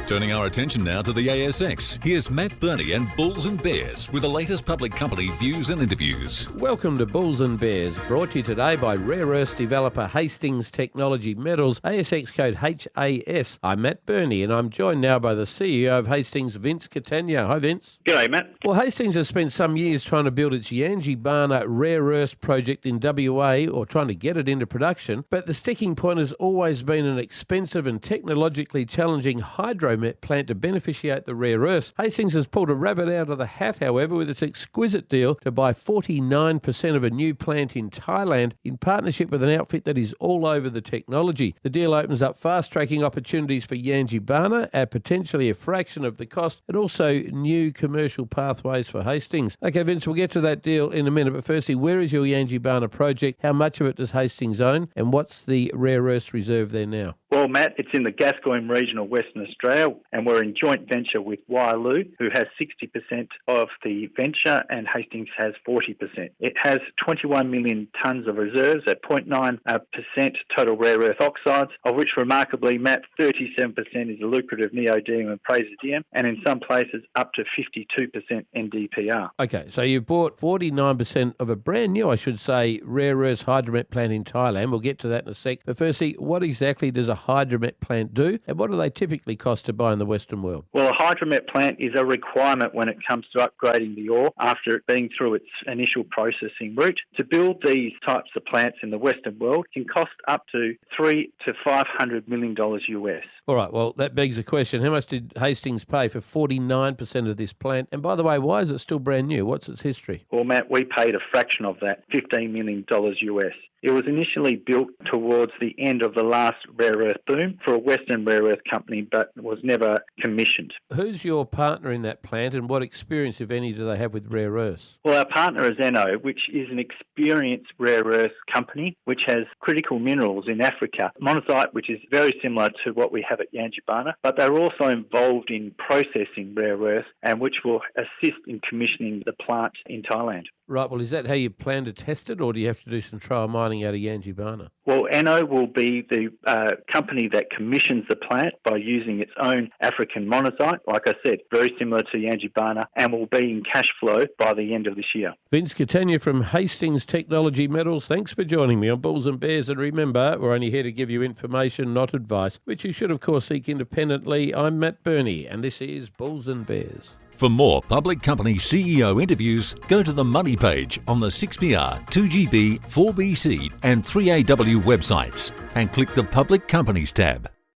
Turning our attention now to the ASX, here's Matt Birney and Bulls and Bears with the latest public company views and interviews. Welcome to Bulls and Bears, brought to you today by rare earth developer Hastings Technology Metals, ASX code HAS. I'm Matt Birney and I'm joined now by the CEO of Hastings, Vince Catania. Hi Vince. G'day Matt. Well, Hastings has spent some years trying to build its Yangibana rare earth project in WA, or trying to get it into production, but the sticking point has always been an expensive and technologically challenging hydromet plant to beneficiate the rare earths. Hastings has pulled a rabbit out of the hat, however, with its exquisite deal to buy 49% of a new plant in Thailand in partnership with an outfit that is all over the technology. The deal opens up fast-tracking opportunities for Yangibana at potentially a fraction of the cost, and also new commercial pathways for Hastings. Okay, Vince, we'll get to that deal in a minute, but firstly, where is your Yangibana project? How much of it does Hastings own, and what's the rare earths reserve there now? Well, Matt, it's in the Gascoyne region of Western Australia, and we're in joint venture with Wyloo, who has 60% of the venture, and Hastings has 40%. It has 21 million tonnes of reserves at 0.9% total rare earth oxides, of which remarkably, Matt, 37% is a lucrative neodymium and praseodymium, and in some places up to 52% NdPr. Okay, so you bought 49% of a brand new, I should say, rare earth hydromet plant in Thailand. We'll get to that in a sec. But firstly, what exactly does a hydromet plant do, and what do they typically cost to buy in the Western world? Well, a hydromet plant is a requirement when it comes to upgrading the ore after it being through its initial processing route. To build these types of plants in the Western world can cost up to $300 to $500 million US. All right, well, that begs the question, how much did Hastings pay for 49% of this plant? And by the way, why is it still brand new? What's its history? Well, Matt, we paid a fraction of that, $15 million US. It was initially built towards the end of the last rare earth boom for a Western rare earth company, but was never commissioned. Who's your partner in that plant, and what experience, if any, do they have with rare earths? Well, our partner is Eno, which is an experienced rare earth company which has critical minerals in Africa, monazite, which is very similar to what we have at Yangibana, but they're also involved in processing rare earth, and which will assist in commissioning the plant in Thailand. Right, well, is that how you plan to test it, or do you have to do some trial mining out of Yangibana? Well, Eno will be the company that commissions the plant by using its own African monazite, like I said, very similar to Yangibana, and will be in cash flow by the end of this year. Vince Catania from Hastings Technology Metals, thanks for joining me on Bulls and Bears. And remember, we're only here to give you information, not advice, which you should, of course, seek independently. I'm Matt Birney, and this is Bulls and Bears. For more public company CEO interviews, go to the Money page on the 6PR, 2GB, 4BC and 3AW websites and click the Public Companies tab.